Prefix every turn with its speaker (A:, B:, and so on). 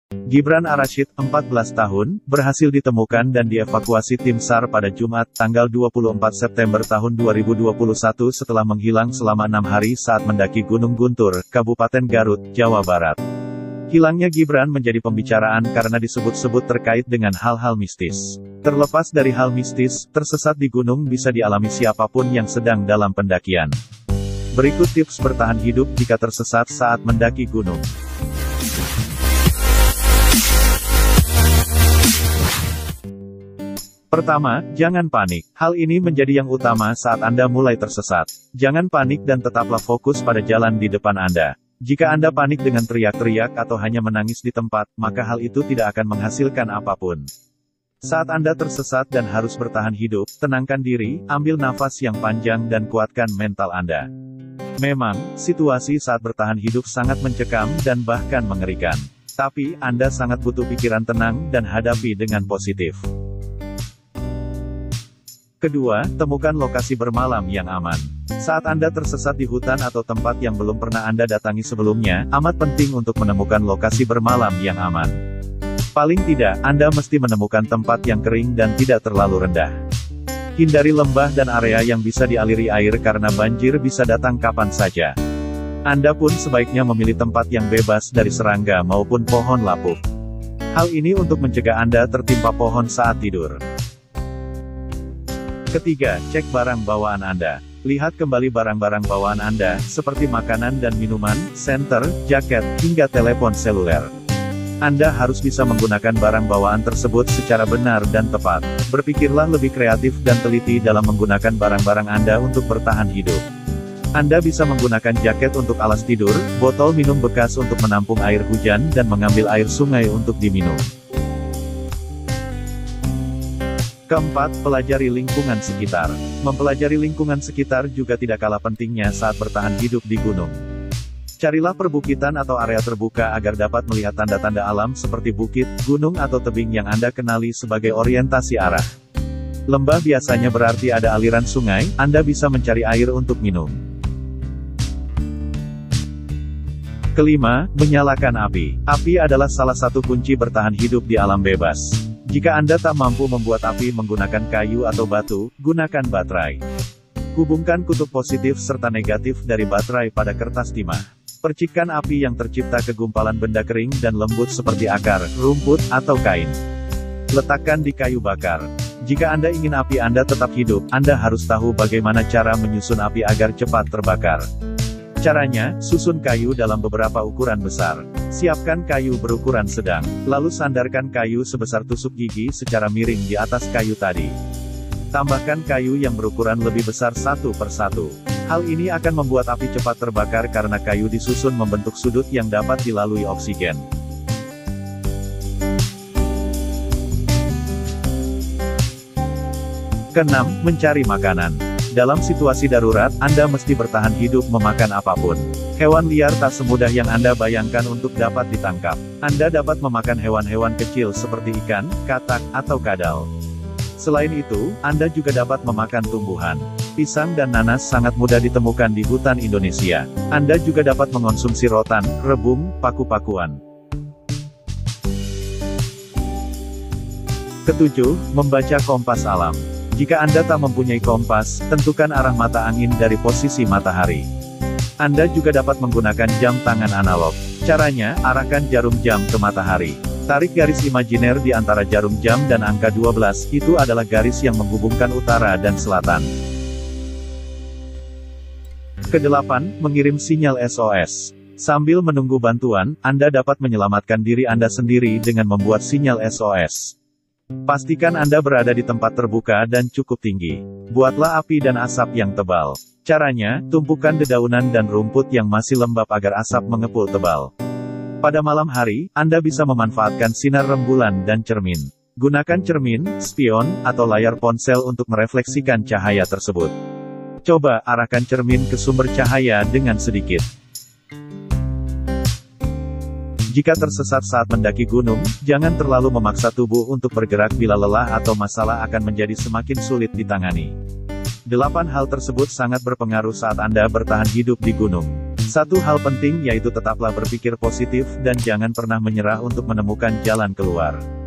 A: Gibran Ar-Rasyid, 14 tahun, berhasil ditemukan dan dievakuasi tim SAR pada Jumat, tanggal 24 September tahun 2021 setelah menghilang selama 6 hari saat mendaki Gunung Guntur, Kabupaten Garut, Jawa Barat. Hilangnya Gibran menjadi pembicaraan karena disebut-sebut terkait dengan hal-hal mistis. Terlepas dari hal mistis, tersesat di gunung bisa dialami siapapun yang sedang dalam pendakian. Berikut tips bertahan hidup jika tersesat saat mendaki gunung. Pertama, jangan panik. Hal ini menjadi yang utama saat Anda mulai tersesat. Jangan panik dan tetaplah fokus pada jalan di depan Anda. Jika Anda panik dengan teriak-teriak atau hanya menangis di tempat, maka hal itu tidak akan menghasilkan apapun. Saat Anda tersesat dan harus bertahan hidup, tenangkan diri, ambil nafas yang panjang dan kuatkan mental Anda. Memang, situasi saat bertahan hidup sangat mencekam dan bahkan mengerikan. Tapi, Anda sangat butuh pikiran tenang dan hadapi dengan positif. Kedua, temukan lokasi bermalam yang aman. Saat Anda tersesat di hutan atau tempat yang belum pernah Anda datangi sebelumnya, amat penting untuk menemukan lokasi bermalam yang aman. Paling tidak, Anda mesti menemukan tempat yang kering dan tidak terlalu rendah. Hindari lembah dan area yang bisa dialiri air karena banjir bisa datang kapan saja. Anda pun sebaiknya memilih tempat yang bebas dari serangga maupun pohon lapuk. Hal ini untuk mencegah Anda tertimpa pohon saat tidur. Ketiga, cek barang bawaan Anda. Lihat kembali barang-barang bawaan Anda, seperti makanan dan minuman, senter, jaket, hingga telepon seluler. Anda harus bisa menggunakan barang bawaan tersebut secara benar dan tepat. Berpikirlah lebih kreatif dan teliti dalam menggunakan barang-barang Anda untuk bertahan hidup. Anda bisa menggunakan jaket untuk alas tidur, botol minum bekas untuk menampung air hujan dan mengambil air sungai untuk diminum. Keempat, pelajari lingkungan sekitar. Mempelajari lingkungan sekitar juga tidak kalah pentingnya saat bertahan hidup di gunung. Carilah perbukitan atau area terbuka agar dapat melihat tanda-tanda alam seperti bukit, gunung atau tebing yang Anda kenali sebagai orientasi arah. Lembah biasanya berarti ada aliran sungai, Anda bisa mencari air untuk minum. Kelima, menyalakan api. Api adalah salah satu kunci bertahan hidup di alam bebas. Jika Anda tak mampu membuat api menggunakan kayu atau batu, gunakan baterai. Hubungkan kutub positif serta negatif dari baterai pada kertas timah. Percikkan api yang tercipta ke gumpalan benda kering dan lembut seperti akar, rumput, atau kain. Letakkan di kayu bakar. Jika Anda ingin api Anda tetap hidup, Anda harus tahu bagaimana cara menyusun api agar cepat terbakar. Caranya, susun kayu dalam beberapa ukuran besar. Siapkan kayu berukuran sedang, lalu sandarkan kayu sebesar tusuk gigi secara miring di atas kayu tadi. Tambahkan kayu yang berukuran lebih besar satu per satu. Hal ini akan membuat api cepat terbakar karena kayu disusun membentuk sudut yang dapat dilalui oksigen. Keenam, mencari makanan. Dalam situasi darurat, Anda mesti bertahan hidup memakan apapun. Hewan liar tak semudah yang Anda bayangkan untuk dapat ditangkap. Anda dapat memakan hewan-hewan kecil seperti ikan, katak, atau kadal. Selain itu, Anda juga dapat memakan tumbuhan. Pisang dan nanas sangat mudah ditemukan di hutan Indonesia. Anda juga dapat mengonsumsi rotan, rebung, paku-pakuan. Ketujuh, membaca kompas alam. Jika Anda tak mempunyai kompas, tentukan arah mata angin dari posisi matahari. Anda juga dapat menggunakan jam tangan analog. Caranya, arahkan jarum jam ke matahari. Tarik garis imajiner di antara jarum jam dan angka 12, itu adalah garis yang menghubungkan utara dan selatan. Kedelapan, mengirim sinyal SOS. Sambil menunggu bantuan, Anda dapat menyelamatkan diri Anda sendiri dengan membuat sinyal SOS. Pastikan Anda berada di tempat terbuka dan cukup tinggi. Buatlah api dan asap yang tebal. Caranya, tumpukan dedaunan dan rumput yang masih lembab agar asap mengepul tebal. Pada malam hari, Anda bisa memanfaatkan sinar rembulan dan cermin. Gunakan cermin, spion, atau layar ponsel untuk merefleksikan cahaya tersebut. Coba arahkan cermin ke sumber cahaya dengan sedikit. Jika tersesat saat mendaki gunung, jangan terlalu memaksa tubuh untuk bergerak bila lelah atau masalah akan menjadi semakin sulit ditangani. 8 hal tersebut sangat berpengaruh saat Anda bertahan hidup di gunung. Satu hal penting yaitu tetaplah berpikir positif dan jangan pernah menyerah untuk menemukan jalan keluar.